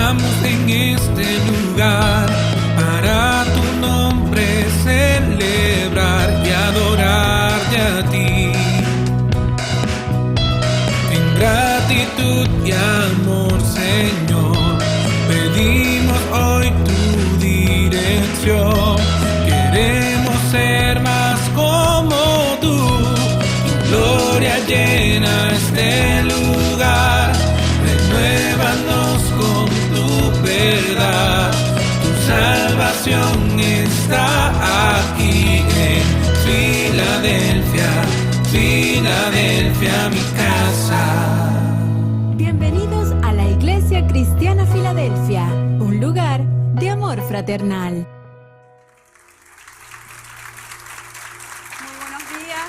estamos en este lugar para tu nombre celebrar y adorarte a ti. En gratitud y amor, Señor, pedimos hoy tu dirección. Queremos ser más como tú. Tu gloria llena este lugar. Renuévanos con tu verdad. Tu salvación está aquí en Filadelfia, Filadelfia, mi casa. Bienvenidos a la Iglesia Cristiana Filadelfia, un lugar de amor fraternal. Muy buenos días.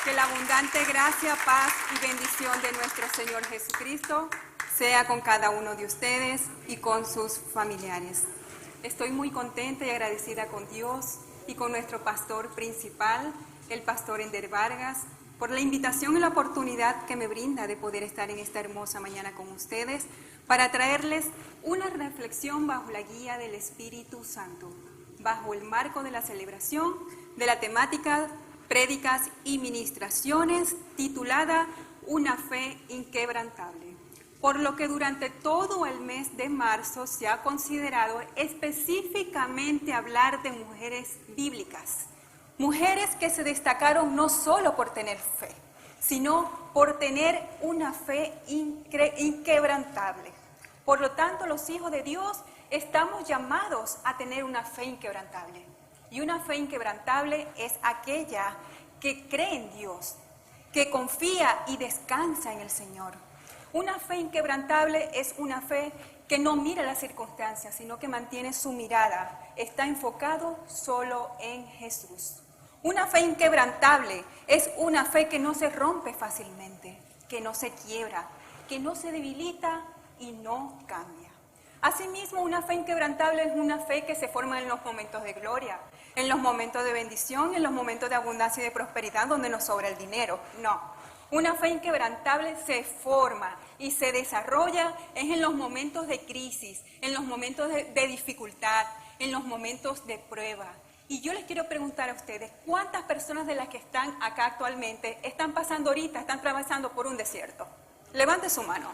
Que la abundante gracia, paz y bendición de nuestro Señor Jesucristo sea con cada uno de ustedes y con sus familiares. Estoy muy contenta y agradecida con Dios y con nuestro pastor principal, el pastor Ender Vargas, por la invitación y la oportunidad que me brinda de poder estar en esta hermosa mañana con ustedes para traerles una reflexión bajo la guía del Espíritu Santo, bajo el marco de la celebración de la temática Prédicas y Ministraciones titulada Una fe inquebrantable. Por lo que durante todo el mes de marzo se ha considerado específicamente hablar de mujeres bíblicas. Mujeres que se destacaron no solo por tener fe, sino por tener una fe inquebrantable. Por lo tanto, los hijos de Dios estamos llamados a tener una fe inquebrantable. Y una fe inquebrantable es aquella que cree en Dios, que confía y descansa en el Señor. Una fe inquebrantable es una fe que no mira las circunstancias, sino que mantiene su mirada, está enfocado solo en Jesús. Una fe inquebrantable es una fe que no se rompe fácilmente, que no se quiebra, que no se debilita y no cambia. Asimismo, una fe inquebrantable es una fe que se forma en los momentos de gloria, en los momentos de bendición, en los momentos de abundancia y de prosperidad donde nos sobra el dinero. No. Una fe inquebrantable se forma y se desarrolla en los momentos de crisis, en los momentos de dificultad, en los momentos de prueba. Y yo les quiero preguntar a ustedes, ¿cuántas personas de las que están acá actualmente están pasando ahorita, están atravesando por un desierto? Levante su mano.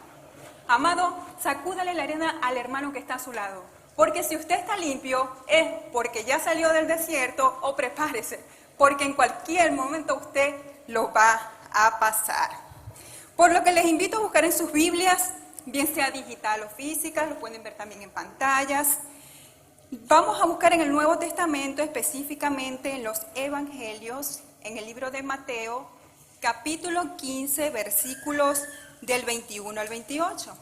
Amado, sacúdale la arena al hermano que está a su lado. Porque si usted está limpio, es porque ya salió del desierto, o prepárese, porque en cualquier momento usted lo va a pasar. Por lo que les invito a buscar en sus Biblias, bien sea digital o física, lo pueden ver también en pantallas. Vamos a buscar en el Nuevo Testamento, específicamente en los Evangelios, en el libro de Mateo, capítulo 15, versículos del 21 al 28.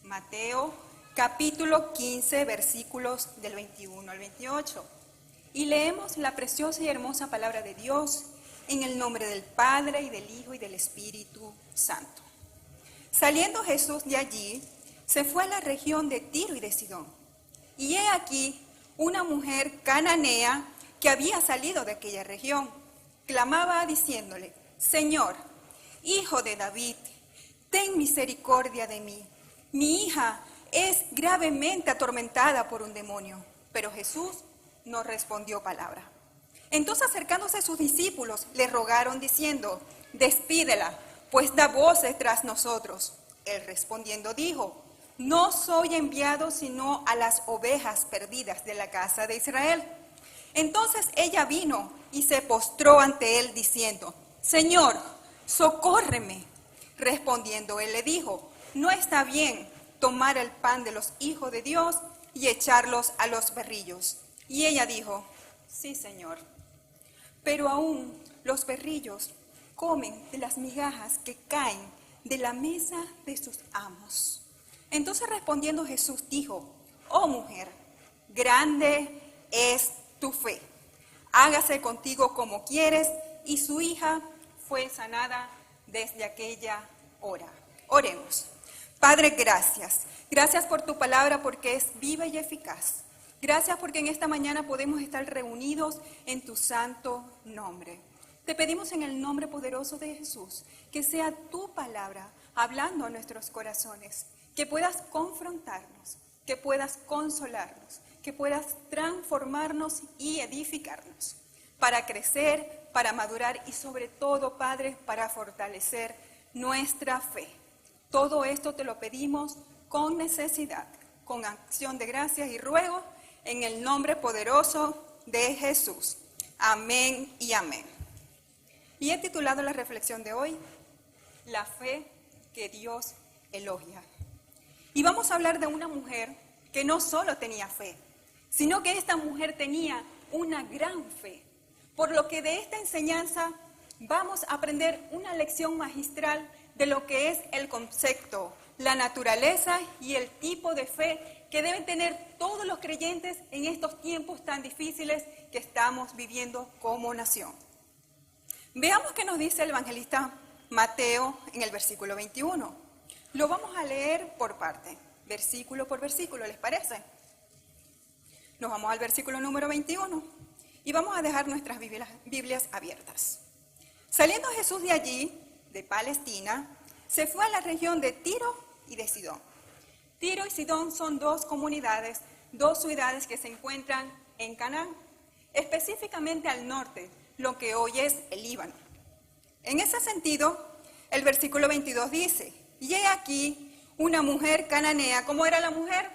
Mateo, capítulo 15, versículos del 21 al 28. Y leemos la preciosa y hermosa palabra de Dios en el nombre del Padre, y del Hijo, y del Espíritu Santo. Saliendo Jesús de allí, se fue a la región de Tiro y de Sidón. Y he aquí una mujer cananea que había salido de aquella región. Clamaba diciéndole: Señor, Hijo de David, ten misericordia de mí. Mi hija es gravemente atormentada por un demonio. Pero Jesús no respondió palabra. Entonces, acercándose a sus discípulos, le rogaron diciendo: Despídela, pues da voces tras nosotros. Él respondiendo dijo: No soy enviado sino a las ovejas perdidas de la casa de Israel. Entonces ella vino y se postró ante él diciendo: Señor, socórreme. Respondiendo él le dijo: No está bien tomar el pan de los hijos de Dios y echarlos a los perrillos. Y ella dijo: Sí, Señor. Pero aún los perrillos comen de las migajas que caen de la mesa de sus amos. Entonces respondiendo Jesús dijo: Oh mujer, grande es tu fe. Hágase contigo como quieres. Y su hija fue sanada desde aquella hora. Oremos. Padre, gracias. Gracias por tu palabra, porque es viva y eficaz. Gracias porque en esta mañana podemos estar reunidos en tu santo nombre. Te pedimos en el nombre poderoso de Jesús que sea tu palabra hablando a nuestros corazones, que puedas confrontarnos, que puedas consolarnos, que puedas transformarnos y edificarnos, para crecer, para madurar y sobre todo, Padre, para fortalecer nuestra fe. Todo esto te lo pedimos con necesidad, con acción de gracias y ruego, en el nombre poderoso de Jesús. Amén y amén. Y he titulado la reflexión de hoy, La fe que Dios elogia. Y vamos a hablar de una mujer que no solo tenía fe, sino que esta mujer tenía una gran fe. Por lo que de esta enseñanza vamos a aprender una lección magistral de lo que es el concepto, la naturaleza y el tipo de fe que deben tener todos los creyentes en estos tiempos tan difíciles que estamos viviendo como nación. Veamos qué nos dice el evangelista Mateo en el versículo 21. Lo vamos a leer por parte, versículo por versículo, ¿les parece? Nos vamos al versículo número 21 y vamos a dejar nuestras Biblias abiertas. Saliendo Jesús de allí, de Palestina, se fue a la región de Tiro y de Sidón. Tiro y Sidón son dos comunidades, dos ciudades que se encuentran en Canaán, específicamente al norte, lo que hoy es el Líbano. En ese sentido, el versículo 22 dice, y he aquí una mujer cananea. ¿Cómo era la mujer?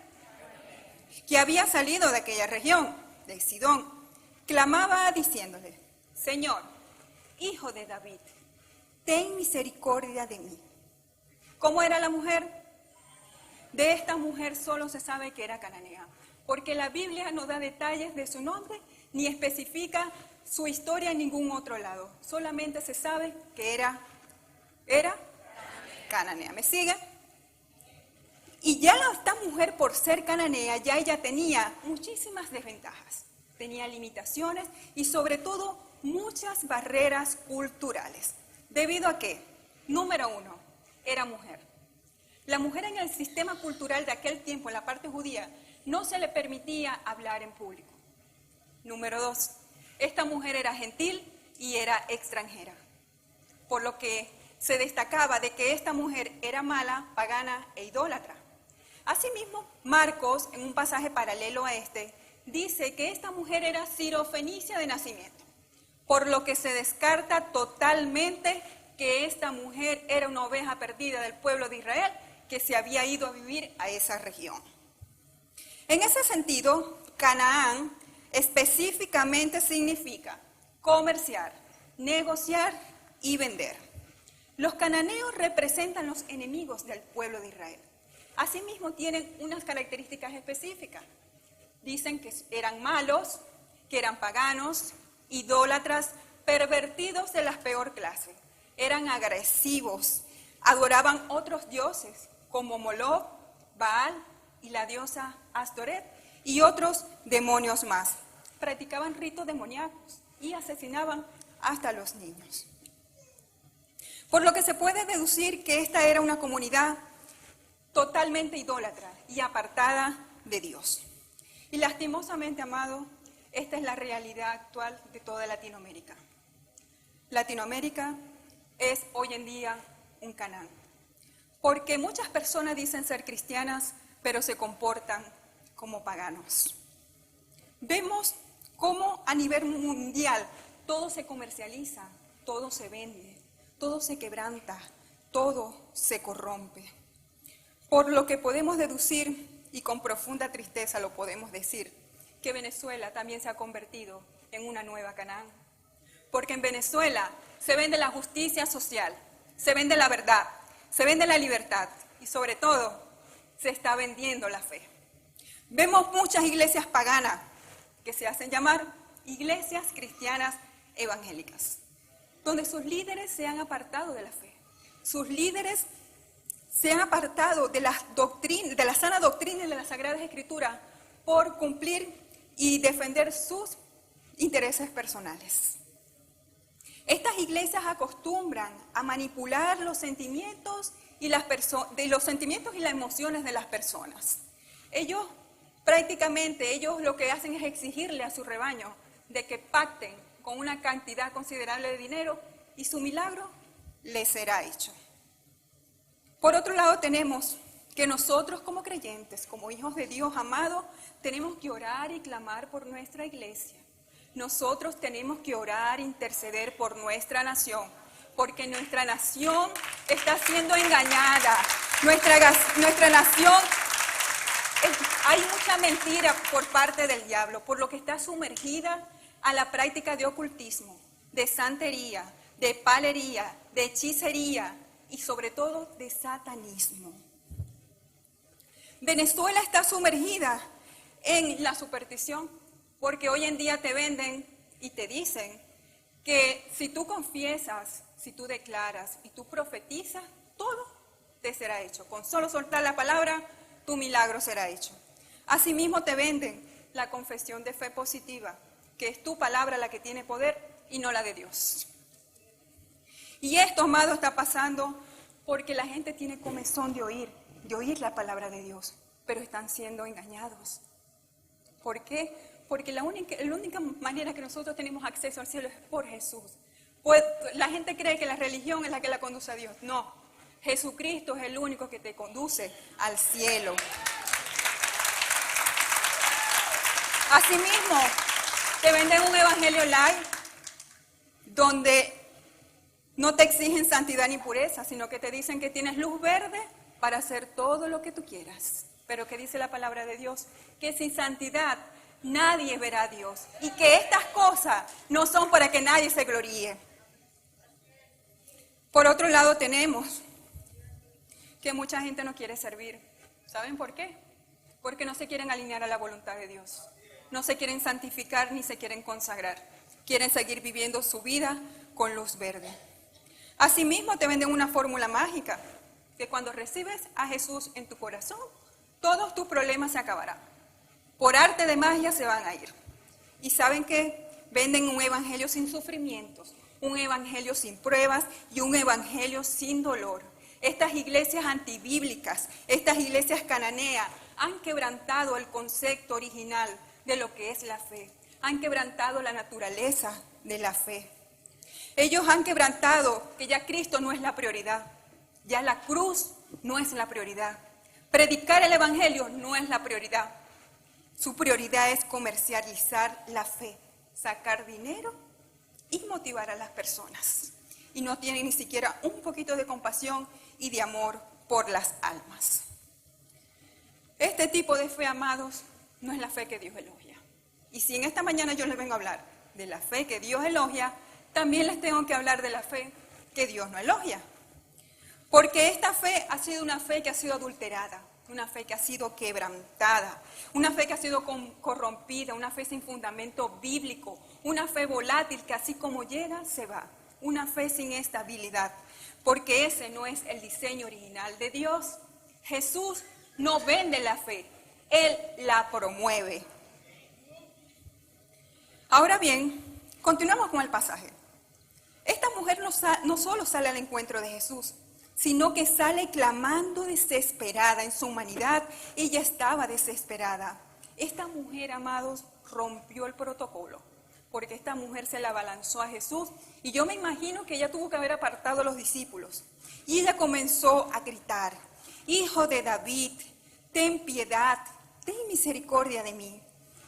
Que había salido de aquella región, de Sidón, clamaba diciéndole, Señor, Hijo de David, ten misericordia de mí. ¿Cómo era la mujer? De esta mujer solo se sabe que era cananea, porque la Biblia no da detalles de su nombre ni especifica su historia en ningún otro lado. Solamente se sabe que era cananea. ¿Me sigue? Y ya esta mujer, por ser cananea, ya ella tenía muchísimas desventajas. Tenía limitaciones y sobre todo muchas barreras culturales. ¿Debido a qué? Número uno, era mujer. La mujer en el sistema cultural de aquel tiempo, en la parte judía, no se le permitía hablar en público. Número dos, esta mujer era gentil y era extranjera, por lo que se destacaba de que esta mujer era mala, pagana e idólatra. Asimismo, Marcos, en un pasaje paralelo a este, dice que esta mujer era sirofenicia de nacimiento, por lo que se descarta totalmente que esta mujer era una oveja perdida del pueblo de Israel que se había ido a vivir a esa región. En ese sentido, Canaán específicamente significa comerciar, negociar y vender. Los cananeos representan los enemigos del pueblo de Israel. Asimismo, tienen unas características específicas. Dicen que eran malos, que eran paganos, idólatras, pervertidos de la peor clase. Eran agresivos, adoraban otros dioses como Moloch, Baal y la diosa Astoret y otros demonios más. Practicaban ritos demoníacos y asesinaban hasta los niños. Por lo que se puede deducir que esta era una comunidad totalmente idólatra y apartada de Dios. Y lastimosamente, amado, esta es la realidad actual de toda Latinoamérica. Latinoamérica es hoy en día un Canaán, porque muchas personas dicen ser cristianas, pero se comportan como paganos. Vemos cómo a nivel mundial todo se comercializa, todo se vende, todo se quebranta, todo se corrompe. Por lo que podemos deducir, y con profunda tristeza lo podemos decir, que Venezuela también se ha convertido en una nueva Canaán. Porque en Venezuela se vende la justicia social, se vende la verdad, se vende la libertad y sobre todo se está vendiendo la fe. Vemos muchas iglesias paganas que se hacen llamar iglesias cristianas evangélicas, donde sus líderes se han apartado de la fe. Sus líderes se han apartado de la sana doctrina y de las Sagradas Escrituras por cumplir y defender sus intereses personales. Estas iglesias acostumbran a manipular los sentimientos y las emociones de las personas. Ellos lo que hacen es exigirle a su rebaño de que pacten con una cantidad considerable de dinero y su milagro les será hecho. Por otro lado tenemos que nosotros como creyentes, como hijos de Dios amado, tenemos que orar y clamar por nuestra iglesia. Nosotros tenemos que orar e interceder por nuestra nación, porque nuestra nación está siendo engañada. Nuestra nación, hay mucha mentira por parte del diablo, por lo que está sumergida a la práctica de ocultismo, de santería, de palería, de hechicería y sobre todo de satanismo. Venezuela está sumergida en la superstición, porque hoy en día te venden y te dicen que si tú confiesas, si tú declaras y tú profetizas, todo te será hecho. Con solo soltar la palabra, tu milagro será hecho. Asimismo te venden la confesión de fe positiva, que es tu palabra la que tiene poder y no la de Dios. Y esto, amado, está pasando porque la gente tiene comezón de oír la palabra de Dios, pero están siendo engañados. ¿Por qué? Porque la única manera que nosotros tenemos acceso al cielo es por Jesús. Pues la gente cree que la religión es la que la conduce a Dios. No, Jesucristo es el único que te conduce al cielo. Asimismo, te venden un evangelio light donde no te exigen santidad ni pureza, sino que te dicen que tienes luz verde para hacer todo lo que tú quieras. Pero que dice la palabra de Dios, que sin santidad nadie verá a Dios. Y que estas cosas no son para que nadie se gloríe. Por otro lado tenemos que mucha gente no quiere servir. ¿Saben por qué? Porque no se quieren alinear a la voluntad de Dios. No se quieren santificar ni se quieren consagrar. Quieren seguir viviendo su vida con luz verde. Asimismo te venden una fórmula mágica, que cuando recibes a Jesús en tu corazón, todos tus problemas se acabarán. Por arte de magia se van a ir. ¿Y saben qué? Venden un evangelio sin sufrimientos, un evangelio sin pruebas y un evangelio sin dolor. Estas iglesias antibíblicas, estas iglesias cananeas han quebrantado el concepto original de lo que es la fe. Han quebrantado la naturaleza de la fe. Ellos han quebrantado que ya Cristo no es la prioridad. Ya la cruz no es la prioridad. Predicar el evangelio no es la prioridad. Su prioridad es comercializar la fe, sacar dinero y motivar a las personas. Y no tienen ni siquiera un poquito de compasión y de amor por las almas. Este tipo de fe, amados, no es la fe que Dios elogia. Y si en esta mañana yo les vengo a hablar de la fe que Dios elogia, también les tengo que hablar de la fe que Dios no elogia. Porque esta fe ha sido una fe que ha sido adulterada, una fe que ha sido quebrantada, una fe que ha sido corrompida, una fe sin fundamento bíblico, una fe volátil que así como llega, se va. Una fe sin estabilidad, porque ese no es el diseño original de Dios. Jesús no vende la fe, Él la promueve. Ahora bien, continuamos con el pasaje. Esta mujer no solo sale al encuentro de Jesús, sino que sale clamando desesperada en su humanidad. Ella estaba desesperada. Esta mujer, amados, rompió el protocolo, porque esta mujer se la abalanzó a Jesús, y yo me imagino que ella tuvo que haber apartado a los discípulos. Y ella comenzó a gritar: Hijo de David, ten piedad, ten misericordia de mí.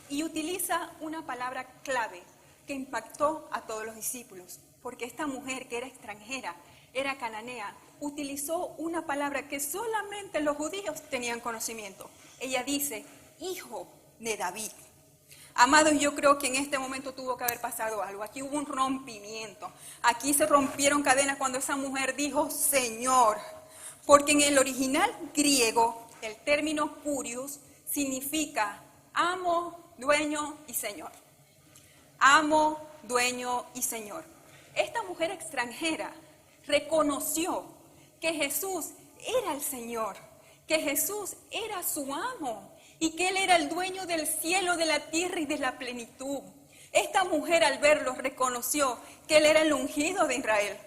Y utiliza una palabra clave que impactó a todos los discípulos, porque esta mujer, que era extranjera, era cananea, utilizó una palabra que solamente los judíos tenían conocimiento. Ella dice: Hijo de David. Amados, yo creo que en este momento tuvo que haber pasado algo. Aquí hubo un rompimiento. Aquí se rompieron cadenas cuando esa mujer dijo Señor. Porque en el original griego, el término kurios significa amo, dueño y señor. Amo, dueño y señor. Esta mujer extranjera reconoció que Jesús era el Señor, que Jesús era su amo y que Él era el dueño del cielo, de la tierra y de la plenitud. Esta mujer, al verlo, reconoció que Él era el ungido de Israel,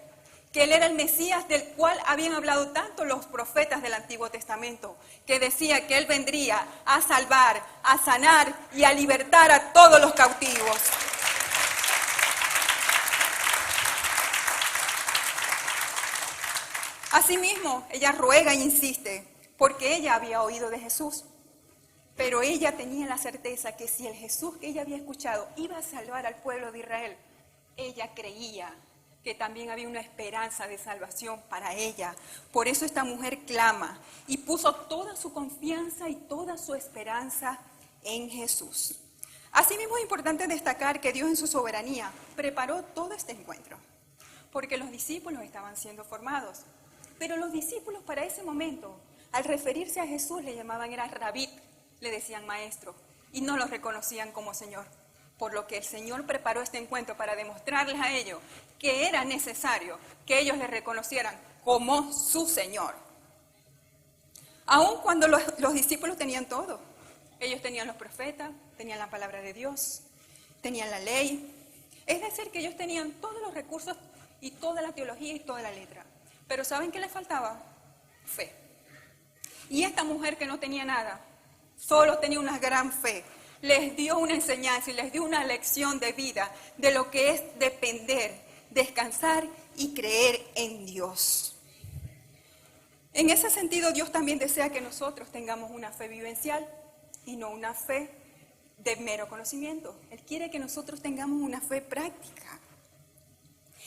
que Él era el Mesías del cual habían hablado tanto los profetas del Antiguo Testamento, que decía que Él vendría a salvar, a sanar y a libertar a todos los cautivos. Asimismo, ella ruega e insiste porque ella había oído de Jesús. Pero ella tenía la certeza que si el Jesús que ella había escuchado iba a salvar al pueblo de Israel, ella creía que también había una esperanza de salvación para ella. Por eso esta mujer clama y puso toda su confianza y toda su esperanza en Jesús. Asimismo, es importante destacar que Dios en su soberanía preparó todo este encuentro, porque los discípulos estaban siendo formados. Pero los discípulos para ese momento, al referirse a Jesús, le llamaban era Rabí, le decían maestro, y no lo reconocían como Señor. Por lo que el Señor preparó este encuentro para demostrarles a ellos que era necesario que ellos le reconocieran como su Señor. Aun cuando los discípulos tenían todo, ellos tenían los profetas, tenían la palabra de Dios, tenían la ley, es decir, que ellos tenían todos los recursos y toda la teología y toda la letra. Pero ¿saben qué les faltaba? Fe. Y esta mujer que no tenía nada, solo tenía una gran fe, les dio una enseñanza y les dio una lección de vida de lo que es depender, descansar y creer en Dios. En ese sentido, Dios también desea que nosotros tengamos una fe vivencial y no una fe de mero conocimiento. Él quiere que nosotros tengamos una fe práctica.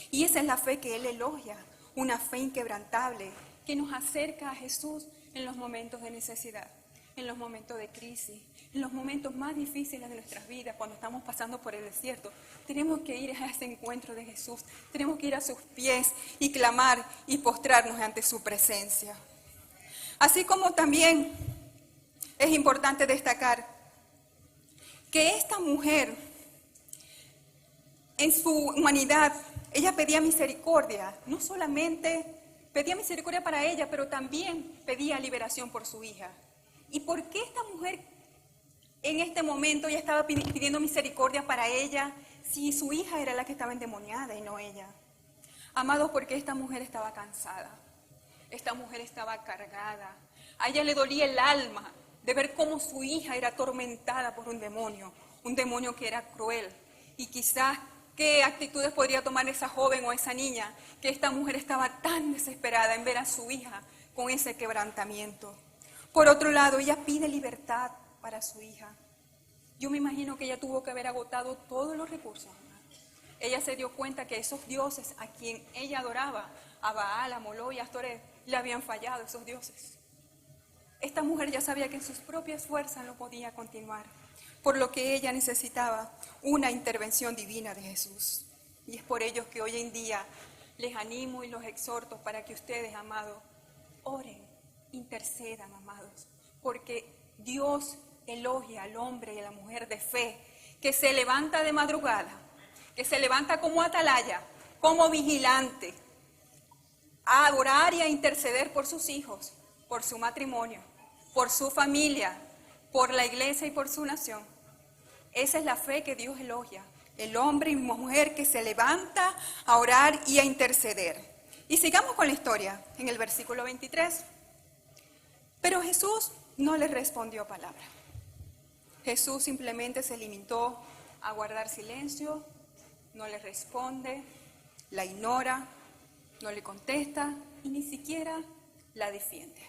Y esa es la fe que Él elogia, una fe inquebrantable que nos acerca a Jesús en los momentos de necesidad, en los momentos de crisis, en los momentos más difíciles de nuestras vidas, cuando estamos pasando por el desierto. Tenemos que ir a ese encuentro de Jesús, tenemos que ir a sus pies y clamar y postrarnos ante su presencia. Así como también es importante destacar que esta mujer, en su humanidad, ella pedía misericordia, no solamente pedía misericordia para ella, pero también pedía liberación por su hija. ¿Y por qué esta mujer en este momento ya estaba pidiendo misericordia para ella si su hija era la que estaba endemoniada y no ella? Amados, porque esta mujer estaba cansada, esta mujer estaba cargada, a ella le dolía el alma de ver cómo su hija era atormentada por un demonio que era cruel. Y quizás qué actitudes podría tomar esa joven o esa niña, que esta mujer estaba tan desesperada en ver a su hija con ese quebrantamiento. Por otro lado, ella pide libertad para su hija. Yo me imagino que ella tuvo que haber agotado todos los recursos. Ella se dio cuenta que esos dioses a quien ella adoraba, a Baal, a Moló y a Astoret, le habían fallado esos dioses. Esta mujer ya sabía que en sus propias fuerzas no podía continuar, por lo que ella necesitaba una intervención divina de Jesús. Y es por ello que hoy en día les animo y los exhorto para que ustedes, amados, oren, intercedan, amados, porque Dios elogia al hombre y a la mujer de fe que se levanta de madrugada, que se levanta como atalaya, como vigilante, a orar y a interceder por sus hijos, por su matrimonio, por su familia, por la iglesia y por su nación. Esa es la fe que Dios elogia, el hombre y mujer que se levanta a orar y a interceder. Y sigamos con la historia en el versículo 23. Pero Jesús no le respondió palabra. Jesús simplemente se limitó a guardar silencio, no le responde, la ignora, no le contesta y ni siquiera la defiende.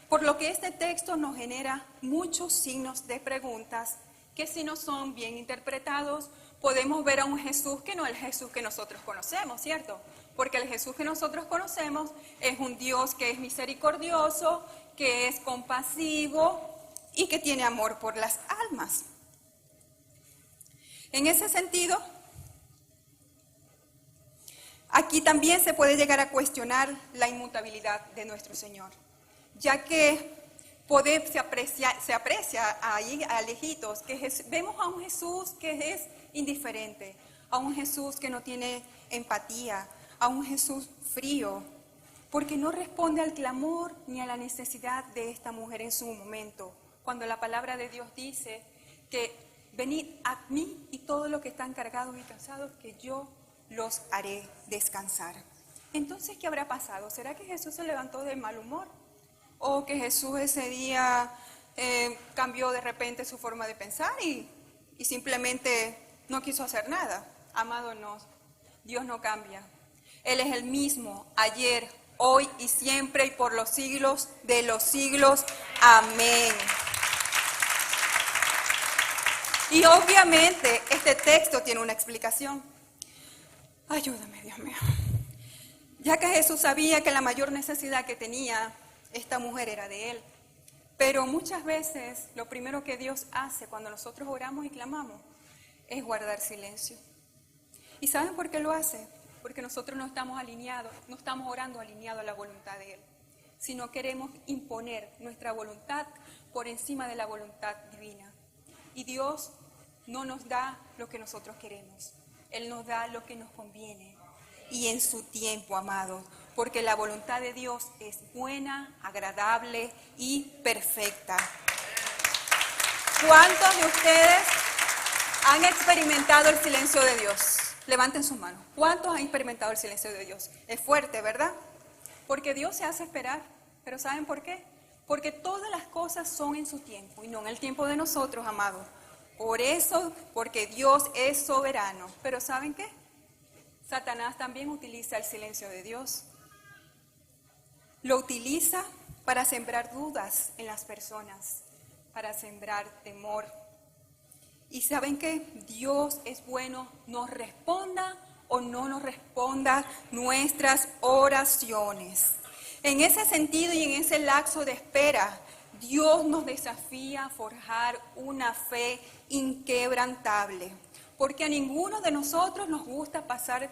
Por lo que este texto nos genera muchos signos de preguntas que, si no son bien interpretados, podemos ver a un Jesús que no es el Jesús que nosotros conocemos, ¿cierto? Porque el Jesús que nosotros conocemos es un Dios que es misericordioso, que es compasivo y que tiene amor por las almas. En ese sentido, aquí también se puede llegar a cuestionar la inmutabilidad de nuestro Señor, ya que se aprecia ahí a lejitos que vemos a un Jesús que es indiferente, a un Jesús que no tiene empatía, a un Jesús frío, porque no responde al clamor ni a la necesidad de esta mujer en su momento, cuando la palabra de Dios dice que venid a mí y todos los que están cargados y cansados, que yo los haré descansar. Entonces, ¿qué habrá pasado? ¿Será que Jesús se levantó de mal humor? ¿O que Jesús ese día cambió de repente su forma de pensar y simplemente no quiso hacer nada? Amado, no, Dios no cambia. Él es el mismo ayer, hoy y siempre y por los siglos de los siglos. Amén. Y obviamente este texto tiene una explicación. Ayúdame, Dios mío. Ya que Jesús sabía que la mayor necesidad que tenía esta mujer era de él. Pero muchas veces lo primero que Dios hace cuando nosotros oramos y clamamos es guardar silencio. ¿Y saben por qué lo hace? Porque nosotros no estamos alineados, no estamos orando alineados a la voluntad de Él, sino queremos imponer nuestra voluntad por encima de la voluntad divina. Y Dios no nos da lo que nosotros queremos, Él nos da lo que nos conviene. Y en su tiempo, amados, porque la voluntad de Dios es buena, agradable y perfecta. ¿Cuántos de ustedes han experimentado el silencio de Dios? Levanten sus manos. ¿Cuántos han experimentado el silencio de Dios? Es fuerte, ¿verdad? Porque Dios se hace esperar. ¿Pero saben por qué? Porque todas las cosas son en su tiempo y no en el tiempo de nosotros, amados. Por eso, porque Dios es soberano. ¿Pero saben qué? Satanás también utiliza el silencio de Dios. Lo utiliza para sembrar dudas en las personas, para sembrar temor. Y ¿saben qué? Dios es bueno, nos responda o no nos responda nuestras oraciones. En ese sentido y en ese lapso de espera, Dios nos desafía a forjar una fe inquebrantable. Porque a ninguno de nosotros nos gusta pasar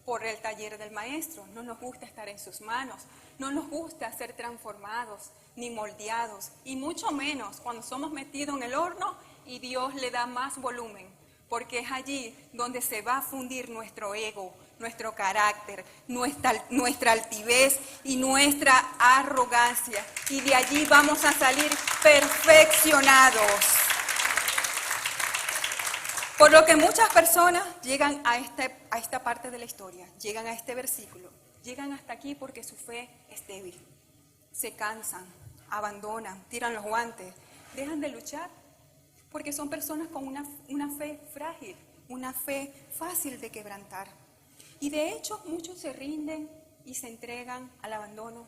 por el taller del maestro, no nos gusta estar en sus manos, no nos gusta ser transformados ni moldeados, y mucho menos cuando somos metidos en el horno y Dios le da más volumen, porque es allí donde se va a fundir nuestro ego, nuestro carácter, nuestra altivez y nuestra arrogancia, y de allí vamos a salir perfeccionados. Por lo que muchas personas llegan a esta parte de la historia, llegan a este versículo, llegan hasta aquí porque su fe es débil. Se cansan, abandonan, tiran los guantes, dejan de luchar, porque son personas con una fe frágil, una fe fácil de quebrantar. Y de hecho muchos se rinden y se entregan al abandono,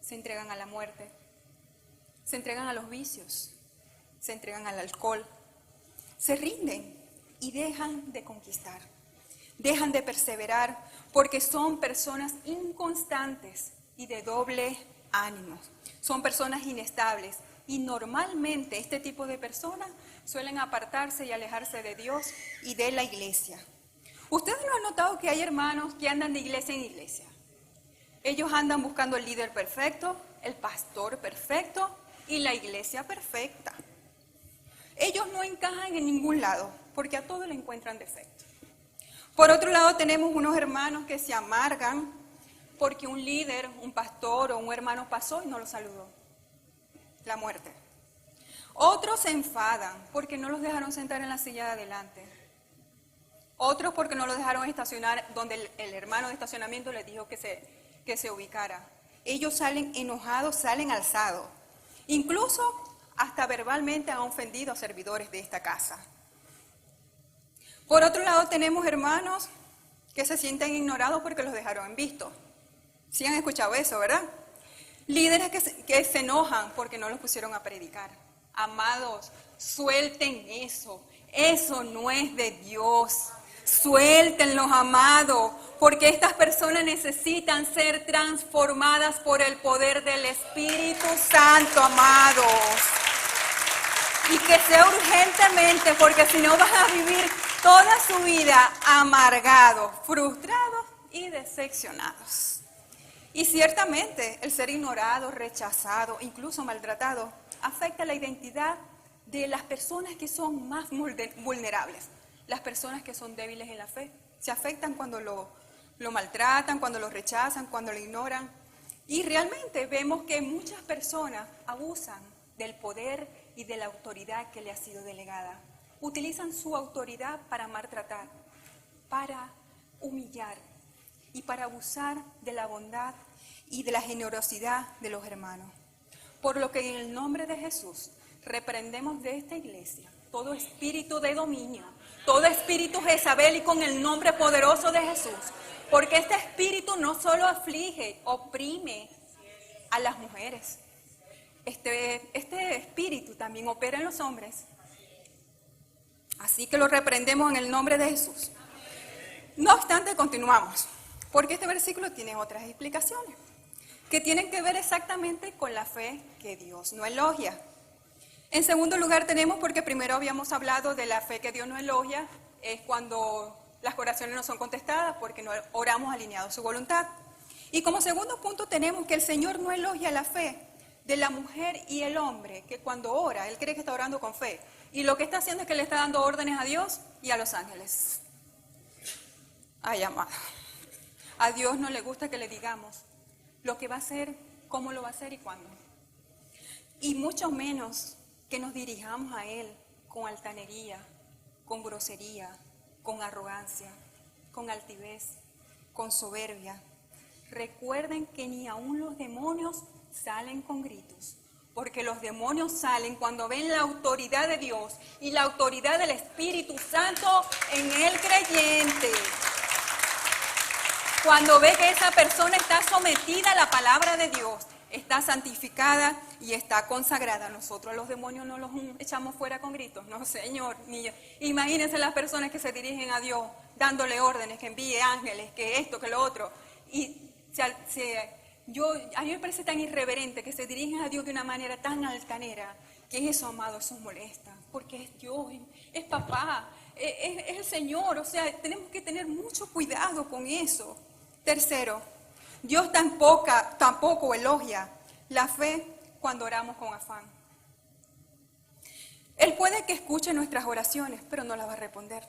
se entregan a la muerte, se entregan a los vicios, se entregan al alcohol. Se rinden y dejan de conquistar, dejan de perseverar, porque son personas inconstantes y de doble ánimo. Son personas inestables y normalmente este tipo de personas suelen apartarse y alejarse de Dios y de la iglesia. ¿Ustedes no han notado que hay hermanos que andan de iglesia en iglesia? Ellos andan buscando el líder perfecto, el pastor perfecto y la iglesia perfecta. Ellos no encajan en ningún lado, porque a todo le encuentran defecto. Por otro lado, tenemos unos hermanos que se amargan porque un líder, un pastor o un hermano pasó y no lo saludó. La muerte. Otros se enfadan porque no los dejaron sentar en la silla de adelante. Otros porque no los dejaron estacionar donde el hermano de estacionamiento les dijo que se ubicara. Ellos salen enojados, salen alzados. Incluso hasta verbalmente han ofendido a servidores de esta casa. Por otro lado, tenemos hermanos que se sienten ignorados porque los dejaron en visto. ¿Sí han escuchado eso, verdad? Líderes que se enojan porque no los pusieron a predicar. Amados, suelten eso. Eso no es de Dios. Suéltenlos, amados, porque estas personas necesitan ser transformadas por el poder del Espíritu Santo, amados. Y que sea urgentemente, porque si no vas a vivir toda su vida amargados, frustrados y decepcionados. Y ciertamente el ser ignorado, rechazado, incluso maltratado, afecta la identidad de las personas que son más vulnerables. Las personas que son débiles en la fe se afectan cuando lo maltratan, cuando lo rechazan, cuando lo ignoran. Y realmente vemos que muchas personas abusan del poder y de la autoridad que le ha sido delegada. Utilizan su autoridad para maltratar, para humillar y para abusar de la bondad y de la generosidad de los hermanos. Por lo que en el nombre de Jesús reprendemos de esta iglesia todo espíritu de dominio, todo espíritu jezabélico en el nombre poderoso de Jesús. Porque este espíritu no solo aflige, oprime a las mujeres. Este espíritu también opera en los hombres. Así que lo reprendemos en el nombre de Jesús. No obstante, continuamos, porque este versículo tiene otras explicaciones que tienen que ver exactamente con la fe que Dios no elogia. En segundo lugar tenemos, porque primero habíamos hablado de la fe que Dios no elogia, es cuando las oraciones no son contestadas porque no oramos alineados a su voluntad. Y como segundo punto tenemos que el Señor no elogia la fe de la mujer y el hombre, que cuando ora, él cree que está orando con fe. Y lo que está haciendo es que le está dando órdenes a Dios y a los ángeles. Ay, amada. A Dios no le gusta que le digamos lo que va a hacer, cómo lo va a hacer y cuándo. Y mucho menos que nos dirijamos a Él con altanería, con grosería, con arrogancia, con altivez, con soberbia. Recuerden que ni aún los demonios salen con gritos, porque los demonios salen cuando ven la autoridad de Dios y la autoridad del Espíritu Santo en el creyente. Cuando ve que esa persona está sometida a la palabra de Dios, está santificada y está consagrada. Nosotros a los demonios no los echamos fuera con gritos, no, Señor, ni yo. Imagínense las personas que se dirigen a Dios dándole órdenes, que envíe ángeles, que esto, que lo otro. Y a mí me parece tan irreverente que se dirigen a Dios de una manera tan altanera, que eso, amado, eso molesta, porque es Dios, es papá, es el Señor. O sea, tenemos que tener mucho cuidado con eso. Tercero, Dios tampoco elogia la fe cuando oramos con afán. Él puede que escuche nuestras oraciones, pero no las va a responder.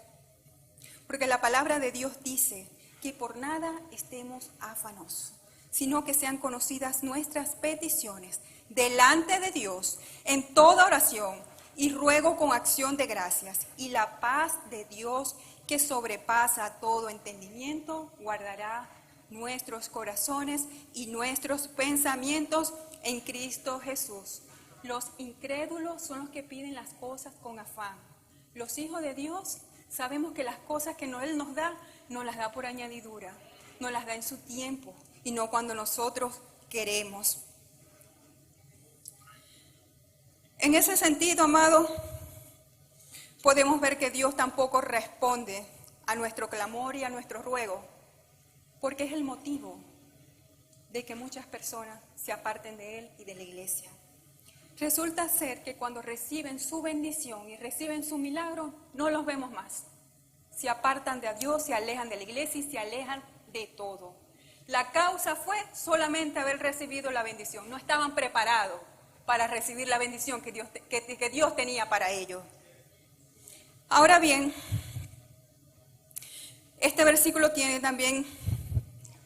Porque la palabra de Dios dice que por nada estemos afanosos, sino que sean conocidas nuestras peticiones delante de Dios en toda oración y ruego con acción de gracias. Y la paz de Dios, que sobrepasa todo entendimiento, guardará nuestros corazones y nuestros pensamientos en Cristo Jesús. Los incrédulos son los que piden las cosas con afán. Los hijos de Dios sabemos que las cosas que Él nos da, nos las da por añadidura, nos las da en su tiempo y no cuando nosotros queremos. En ese sentido, amado, podemos ver que Dios tampoco responde a nuestro clamor y a nuestro ruego, porque es el motivo de que muchas personas se aparten de Él y de la iglesia. Resulta ser que cuando reciben su bendición y reciben su milagro, no los vemos más. Se apartan de Dios, se alejan de la iglesia y se alejan de todo. La causa fue solamente haber recibido la bendición. No estaban preparados para recibir la bendición que Dios tenía para ellos. Ahora bien, este versículo tiene también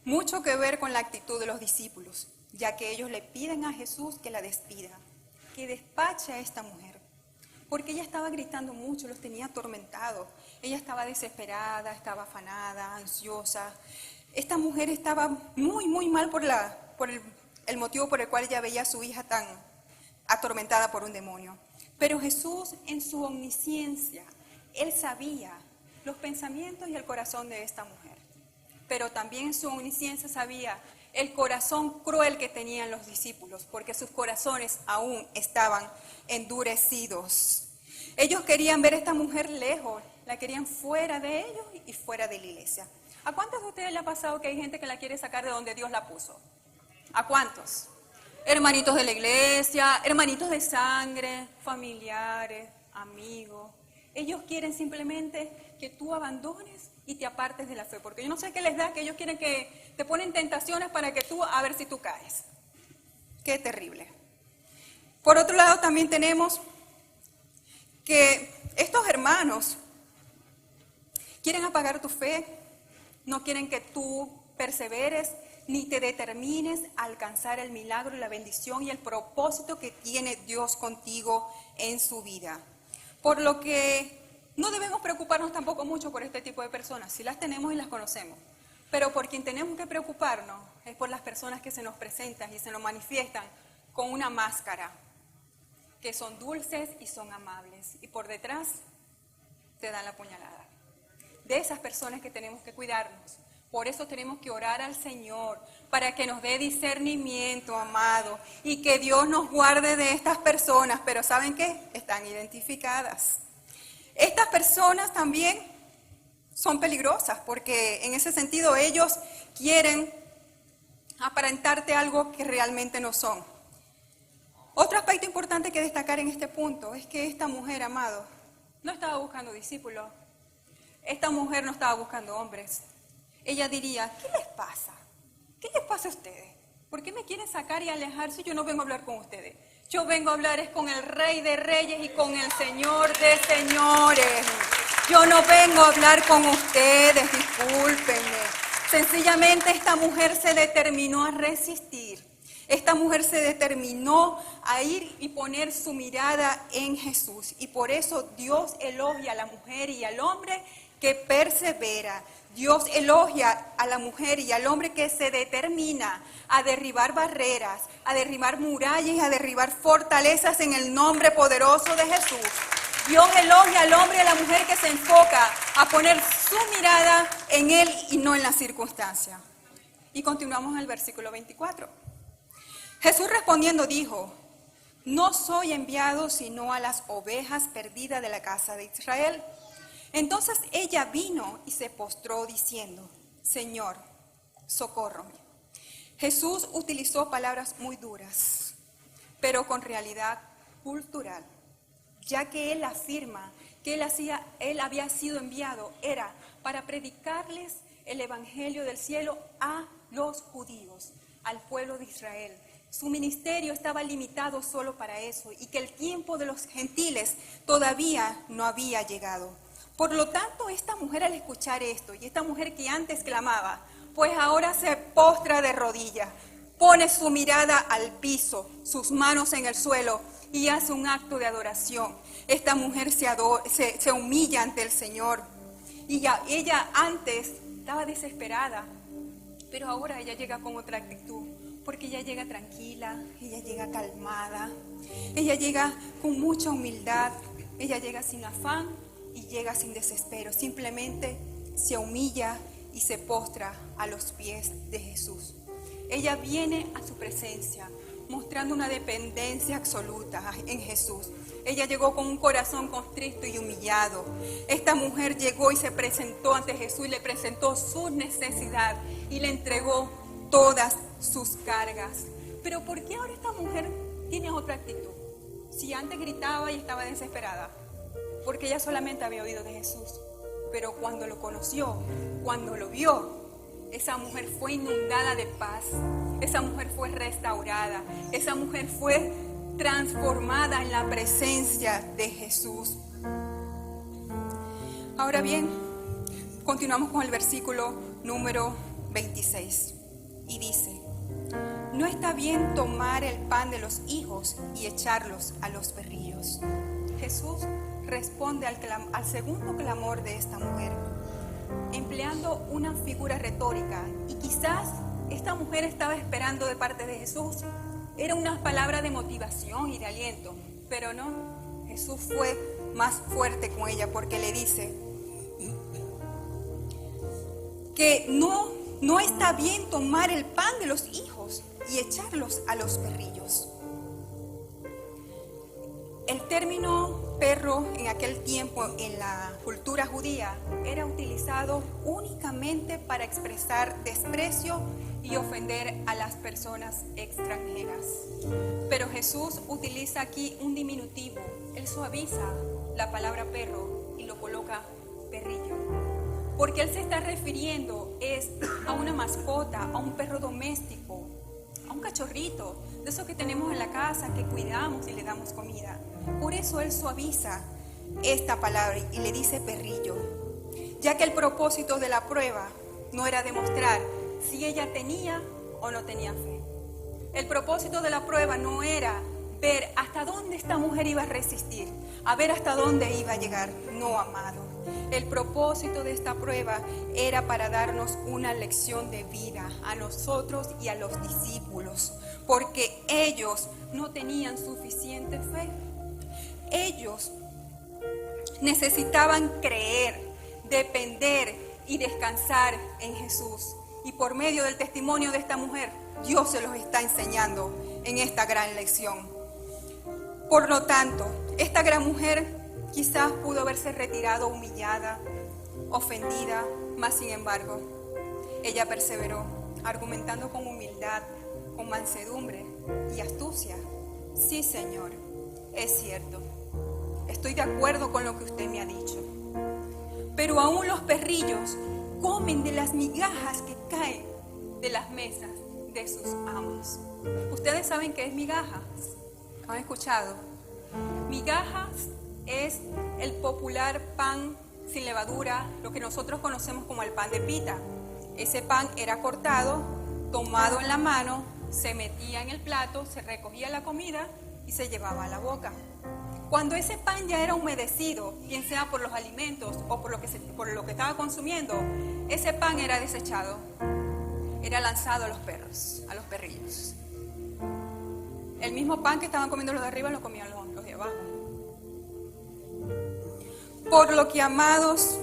mucho que ver con la actitud de los discípulos, ya que ellos le piden a Jesús que la despida, que despache a esta mujer, porque ella estaba gritando mucho, los tenía atormentados. Ella estaba desesperada, estaba afanada, ansiosa. Esta mujer estaba muy, muy mal por el motivo por el cual ella veía a su hija tan atormentada por un demonio. Pero Jesús, en su omnisciencia, Él sabía los pensamientos y el corazón de esta mujer. Pero también en su omnisciencia sabía el corazón cruel que tenían los discípulos, porque sus corazones aún estaban endurecidos. Ellos querían ver a esta mujer lejos, la querían fuera de ellos y fuera de la iglesia. ¿A cuántos de ustedes le ha pasado que hay gente que la quiere sacar de donde Dios la puso? ¿A cuántos? Hermanitos de la iglesia, hermanitos de sangre, familiares, amigos. Ellos quieren simplemente que tú abandones y te apartes de la fe, porque yo no sé qué les da, que ellos quieren que te ponen tentaciones para que tú, a ver si tú caes. Qué terrible. Por otro lado, también tenemos que estos hermanos quieren apagar tu fe, no quieren que tú perseveres ni te determines a alcanzar el milagro y la bendición y el propósito que tiene Dios contigo en su vida. Por lo que no debemos preocuparnos tampoco mucho por este tipo de personas, si las tenemos y las conocemos. Pero por quien tenemos que preocuparnos es por las personas que se nos presentan y se nos manifiestan con una máscara, que son dulces y son amables, y por detrás te dan la puñalada. De esas personas que tenemos que cuidarnos, Por eso tenemos que orar al Señor para que nos dé discernimiento, amado, y que Dios nos guarde de estas personas. Pero ¿saben qué? Están identificadas. Estas personas también son peligrosas porque en ese sentido ellos quieren aparentarte algo que realmente no son. Otro aspecto importante que destacar en este punto es que esta mujer, amado, no estaba buscando discípulos. Esta mujer no estaba buscando hombres. Ella diría, ¿qué les pasa? ¿Qué les pasa a ustedes? ¿Por qué me quieren sacar y alejar si yo no vengo a hablar con ustedes? Yo vengo a hablar es con el Rey de Reyes y con el Señor de Señores. Yo no vengo a hablar con ustedes, discúlpenme. Sencillamente esta mujer se determinó a resistir. Esta mujer se determinó a ir y poner su mirada en Jesús. Y por eso Dios elogia a la mujer y al hombre que persevera. Dios elogia a la mujer y al hombre que se determina a derribar barreras, a derribar murallas y a derribar fortalezas en el nombre poderoso de Jesús. Dios elogia al hombre y a la mujer que se enfoca a poner su mirada en Él y no en la circunstancia. Y continuamos en el versículo 24. Jesús respondiendo dijo, no soy enviado sino a las ovejas perdidas de la casa de Israel. Entonces ella vino y se postró diciendo, Señor, socórrome. Jesús utilizó palabras muy duras, pero con realidad cultural, ya que él afirma que él había sido enviado, era para predicarles el evangelio del cielo a los judíos, al pueblo de Israel. Su ministerio estaba limitado solo para eso y que el tiempo de los gentiles todavía no había llegado. Por lo tanto, esta mujer al escuchar esto, y esta mujer que antes clamaba, pues ahora se postra de rodillas, pone su mirada al piso, sus manos en el suelo y hace un acto de adoración. Esta mujer se humilla ante el Señor. Y ella antes estaba desesperada, pero ahora ella llega con otra actitud, porque ella llega tranquila, ella llega calmada, ella llega con mucha humildad, ella llega sin afán y llega sin desespero, simplemente se humilla y se postra a los pies de Jesús. Ella viene a su presencia mostrando una dependencia absoluta en Jesús. Ella llegó con un corazón contrito y humillado. Esta mujer llegó y se presentó ante Jesús y le presentó su necesidad y le entregó todas sus cargas. Pero ¿por qué ahora esta mujer tiene otra actitud? Si antes gritaba y estaba desesperada, porque ella solamente había oído de Jesús. Pero cuando lo conoció, cuando lo vio, esa mujer fue inundada de paz. Esa mujer fue restaurada. Esa mujer fue transformada en la presencia de Jesús. Ahora bien, continuamos con el versículo número 26. Y dice, no está bien tomar el pan de los hijos y echarlos a los perrillos. Jesús responde al segundo clamor de esta mujer, empleando una figura retórica. Y quizás esta mujer estaba esperando de parte de Jesús, era una palabra de motivación y de aliento, pero no, Jesús fue más fuerte con ella porque le dice que no está bien tomar el pan de los hijos y echarlos a los perrillos. El término perro en aquel tiempo en la cultura judía era utilizado únicamente para expresar desprecio y ofender a las personas extranjeras. Pero Jesús utiliza aquí un diminutivo. Él suaviza la palabra perro y lo coloca perrillo. Porque Él se está refiriendo a una mascota, a un perro doméstico, a un cachorrito, de esos que tenemos en la casa, que cuidamos y le damos comida. Por eso Él suaviza esta palabra y le dice perrillo, ya que el propósito de la prueba no era demostrar si ella tenía o no tenía fe. El propósito de la prueba no era ver hasta dónde esta mujer iba a resistir, a ver hasta dónde iba a llegar. No, amado. El propósito de esta prueba era para darnos una lección de vida a nosotros y a los discípulos, porque ellos no tenían suficiente fe. Ellos necesitaban creer, depender y descansar en Jesús. Y por medio del testimonio de esta mujer, Dios se los está enseñando en esta gran lección. Por lo tanto, esta gran mujer quizás pudo haberse retirado humillada, ofendida, mas sin embargo, ella perseveró, argumentando con humildad, con mansedumbre y astucia. Sí, Señor, es cierto. Estoy de acuerdo con lo que usted me ha dicho. Pero aún los perrillos comen de las migajas que caen de las mesas de sus amos. ¿Ustedes saben qué es migajas? ¿Han escuchado? Migajas es el popular pan sin levadura, lo que nosotros conocemos como el pan de pita. Ese pan era cortado, tomado en la mano, se metía en el plato, se recogía la comida y se llevaba a la boca. Cuando ese pan ya era humedecido, bien sea por los alimentos o por lo que estaba consumiendo, ese pan era desechado, era lanzado a los perros, a los perrillos. El mismo pan que estaban comiendo los de arriba lo comían los de abajo. Por lo que, amados,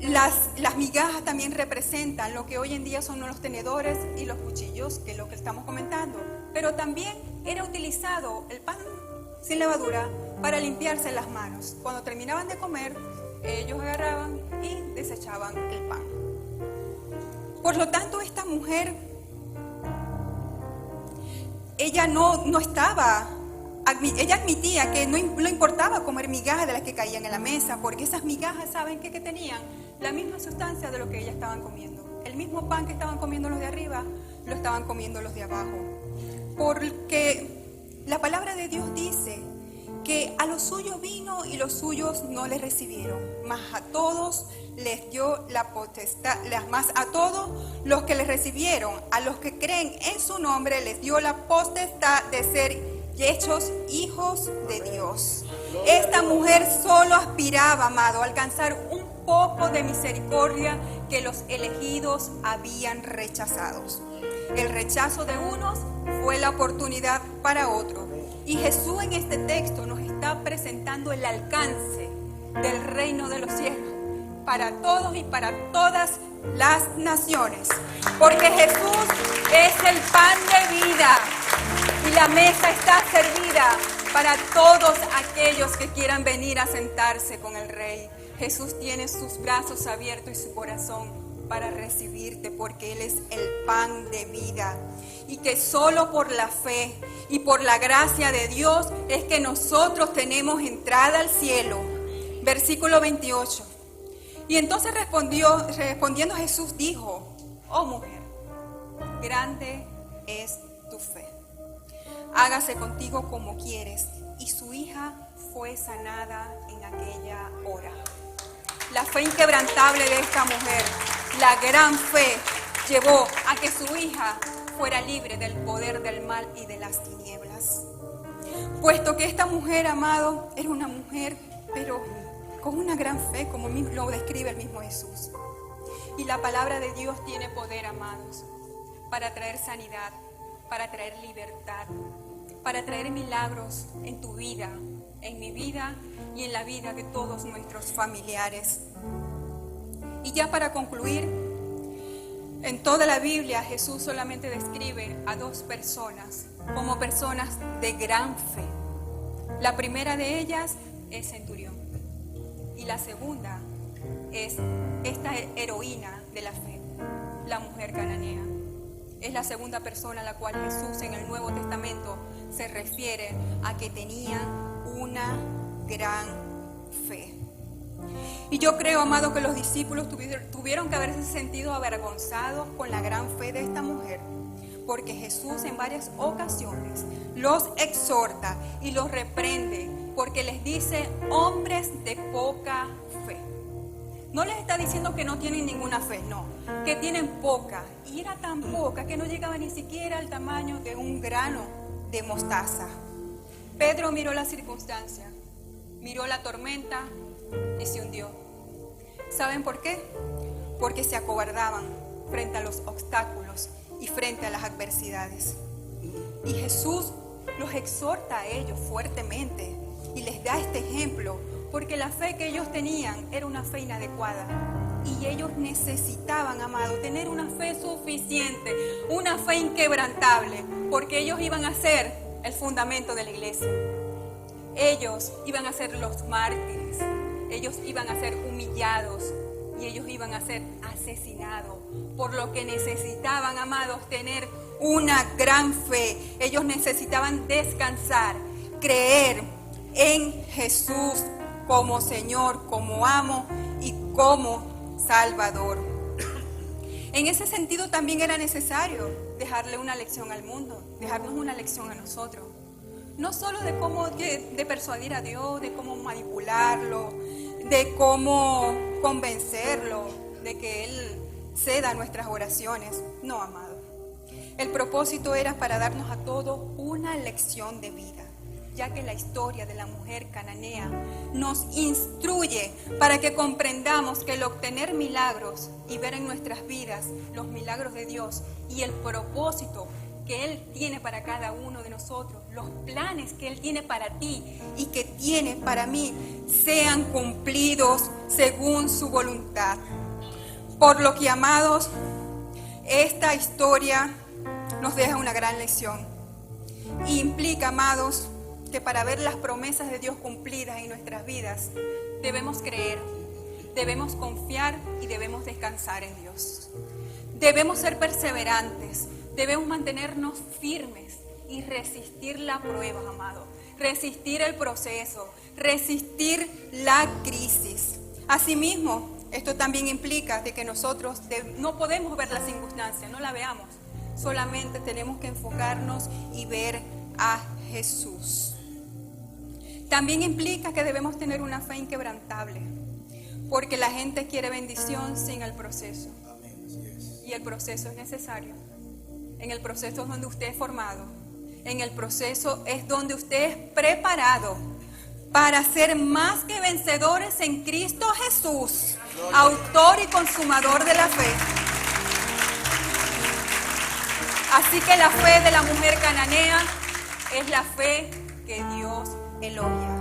las migajas también representan lo que hoy en día son los tenedores y los cuchillos, que es lo que estamos comentando. Pero también era utilizado el pan sin levadura para limpiarse las manos. Cuando terminaban de comer, ellos agarraban y desechaban el pan. Por lo tanto, esta mujer, ella no estaba... Ella admitía que no importaba comer migajas de las que caían en la mesa, porque esas migajas, ¿saben qué? Que tenían la misma sustancia de lo que ellas estaban comiendo. El mismo pan que estaban comiendo los de arriba, lo estaban comiendo los de abajo. Porque la palabra de Dios dice que a los suyos vino y los suyos no les recibieron, mas a todos les dio la potestad, más a todos los que les recibieron, a los que creen en su nombre, les dio la potestad de ser hechos hijos de Dios. Esta mujer solo aspiraba, amado, a alcanzar un poco de misericordia que los elegidos habían rechazado. El rechazo de unos fue la oportunidad para otros. Y Jesús en este texto nos está presentando el alcance del reino de los cielos para todos y para todas las naciones. Porque Jesús es el pan de vida. Y la mesa está servida para todos aquellos que quieran venir a sentarse con el Rey. Jesús tiene sus brazos abiertos y su corazón para recibirte, porque Él es el pan de vida. Y que solo por la fe y por la gracia de Dios es que nosotros tenemos entrada al cielo. Versículo 28. Y entonces respondiendo Jesús dijo: oh mujer, grande es tu fe. Hágase contigo como quieres. Y su hija fue sanada en aquella hora. La fe inquebrantable de esta mujer, la gran fe, llevó a que su hija fuera libre del poder del mal y de las tinieblas. Puesto que esta mujer, amado, era una mujer, pero con una gran fe, como lo describe el mismo Jesús. Y la palabra de Dios tiene poder, amados, para traer sanidad, para traer libertad, para traer milagros en tu vida, en mi vida y en la vida de todos nuestros familiares. Y ya para concluir, en toda la Biblia Jesús solamente describe a dos personas como personas de gran fe. La primera de ellas es Centurión y la segunda es esta heroína de la fe, la mujer cananea. Es la segunda persona a la cual Jesús en el Nuevo Testamento se refiere a que tenía una gran fe. Y yo creo, amado, que los discípulos tuvieron que haberse sentido avergonzados con la gran fe de esta mujer, porque Jesús en varias ocasiones los exhorta y los reprende, porque les dice hombres de poca fe. No les está diciendo que no tienen ninguna fe, no, que tienen poca. Y era tan poca que no llegaba ni siquiera al tamaño de un grano de mostaza. Pedro miró la circunstancia, miró la tormenta y se hundió. ¿Saben por qué? Porque se acobardaban frente a los obstáculos y frente a las adversidades. Y Jesús los exhorta a ellos fuertemente y les da este ejemplo porque la fe que ellos tenían era una fe inadecuada. Y ellos necesitaban, amado, tener una fe suficiente, una fe inquebrantable, porque ellos iban a ser el fundamento de la iglesia. Ellos iban a ser los mártires, ellos iban a ser humillados y ellos iban a ser asesinados. Por lo que necesitaban, amados, tener una gran fe. Ellos necesitaban descansar, creer en Jesús como Señor, como amo y como Salvador. En ese sentido también era necesario dejarle una lección al mundo, dejarnos una lección a nosotros. No solo de cómo de persuadir a Dios, de cómo manipularlo, de cómo convencerlo, de que Él ceda nuestras oraciones. No, amado. El propósito era para darnos a todos una lección de vida, ya que la historia de la mujer cananea nos instruye para que comprendamos que el obtener milagros y ver en nuestras vidas los milagros de Dios y el propósito que Él tiene para cada uno de nosotros, los planes que Él tiene para ti y que tiene para mí, sean cumplidos según su voluntad. Por lo que, amados, esta historia nos deja una gran lección. Y implica, amados, que para ver las promesas de Dios cumplidas en nuestras vidas, debemos creer, debemos confiar y debemos descansar en Dios. Debemos ser perseverantes, debemos mantenernos firmes y resistir la prueba, amado. Resistir el proceso, resistir la crisis. Asimismo, esto también implica de que nosotros no podemos ver la circunstancia, no la veamos. Solamente tenemos que enfocarnos y ver a Jesús. También implica que debemos tener una fe inquebrantable, porque la gente quiere bendición sin el proceso. Y el proceso es necesario. En el proceso es donde usted es formado. En el proceso es donde usted es preparado para ser más que vencedores en Cristo Jesús, autor y consumador de la fe. Así que la fe de la mujer cananea es la fe que Dios elogia.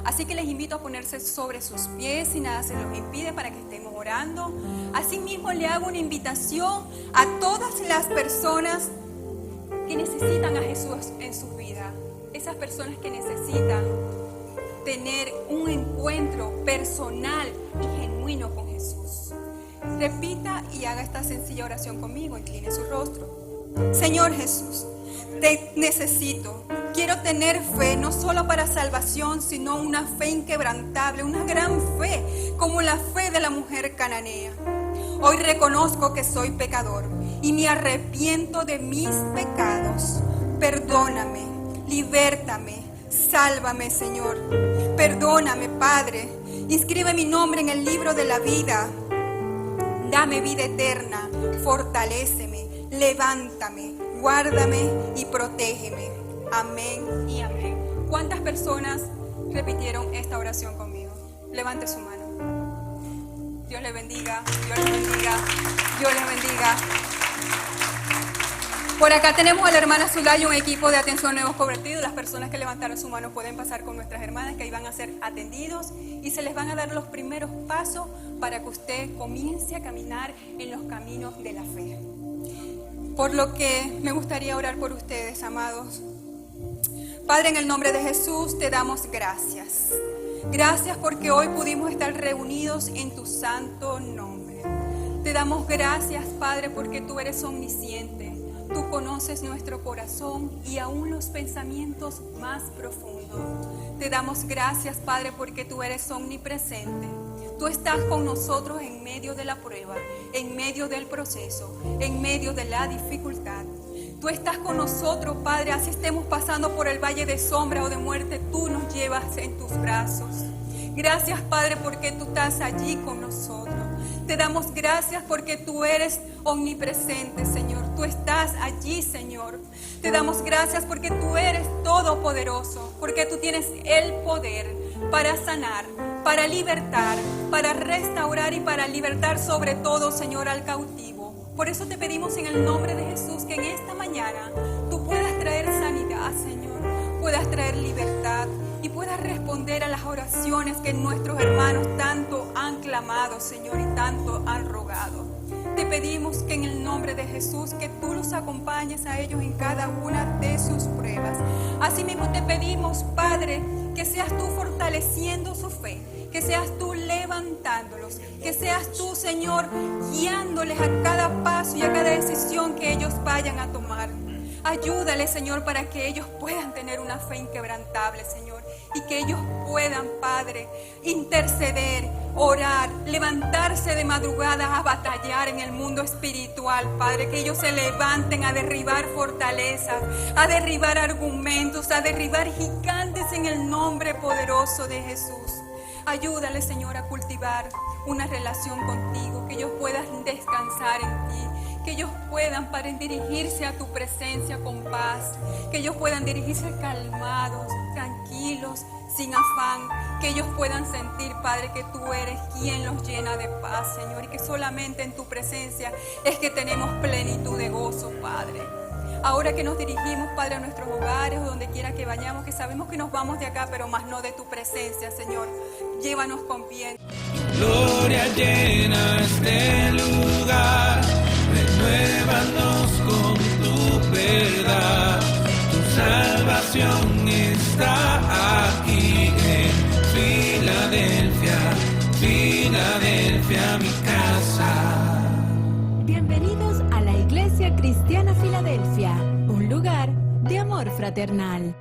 Así que les invito a ponerse sobre sus pies si nada se los impide para que estemos orando. Asimismo le hago una invitación a todas las personas que necesitan a Jesús en su vida. Esas personas que necesitan tener un encuentro personal y genuino con Jesús. Repita y haga esta sencilla oración conmigo. Incline su rostro. Señor Jesús, te necesito. Quiero tener fe, no solo para salvación, sino una fe inquebrantable, una gran fe, como la fe de la mujer cananea. Hoy reconozco que soy pecador y me arrepiento de mis pecados. Perdóname, libértame, sálvame, Señor. Perdóname, Padre. Inscribe mi nombre en el libro de la vida. Dame vida eterna, fortaléceme, levántame, guárdame y protégeme. Amén y amén. ¿Cuántas personas repitieron esta oración conmigo? Levante su mano. Dios le bendiga, Dios le bendiga, Dios le bendiga. Por acá tenemos a la hermana Zulay, un equipo de atención a nuevos convertidos. Las personas que levantaron su mano pueden pasar con nuestras hermanas, que ahí van a ser atendidos y se les van a dar los primeros pasos para que usted comience a caminar en los caminos de la fe. Por lo que me gustaría orar por ustedes, amados. Padre, en el nombre de Jesús te damos gracias. Gracias porque hoy pudimos estar reunidos en tu santo nombre. Te damos gracias, Padre, porque tú eres omnisciente. Tú conoces nuestro corazón y aún los pensamientos más profundos. Te damos gracias, Padre, porque tú eres omnipresente. Tú estás con nosotros en medio de la prueba, en medio del proceso, en medio de la dificultad. Tú estás con nosotros, Padre, así estemos pasando por el valle de sombra o de muerte, tú nos llevas en tus brazos. Gracias, Padre, porque tú estás allí con nosotros. Te damos gracias porque tú eres omnipresente, Señor. Tú estás allí, Señor. Te damos gracias porque tú eres todopoderoso, porque tú tienes el poder para sanar, para libertar, para restaurar y para libertar sobre todo, Señor, al cautivo. Por eso te pedimos en el nombre de Jesús que en esta mañana tú puedas traer sanidad, Señor, puedas traer libertad y puedas responder responder a las oraciones que nuestros hermanos tanto han clamado, Señor, y tanto han rogado. Te pedimos que en el nombre de Jesús, que tú los acompañes a ellos en cada una de sus pruebas. Asimismo te pedimos, Padre, que seas tú fortaleciendo su fe, que seas tú levantándolos, que seas tú, Señor, guiándoles a cada paso y a cada decisión que ellos vayan a tomar. Ayúdales, Señor, para que ellos puedan tener una fe inquebrantable, Señor, y que ellos puedan, Padre, interceder, orar, levantarse de madrugada a batallar en el mundo espiritual, Padre, que ellos se levanten a derribar fortalezas, a derribar argumentos, a derribar gigantes en el nombre poderoso de Jesús. Ayúdales, Señor, a cultivar una relación contigo, que ellos puedan descansar en ti, que ellos puedan, Padre, dirigirse a tu presencia con paz, que ellos puedan dirigirse calmados, tranquilos, sin afán, que ellos puedan sentir, Padre, que tú eres quien los llena de paz, Señor, y que solamente en tu presencia es que tenemos plenitud de gozo, Padre. Ahora que nos dirigimos, Padre, a nuestros hogares o donde quiera que vayamos, que sabemos que nos vamos de acá, pero más no de tu presencia, Señor. Llévanos con bien. Gloria llena este lugar, renuévanos con tu verdad. Tu salvación está aquí en Filadelfia, Filadelfia, mi casa. Bienvenidos a la Iglesia Cristiana Filadelfia, un lugar de amor fraternal.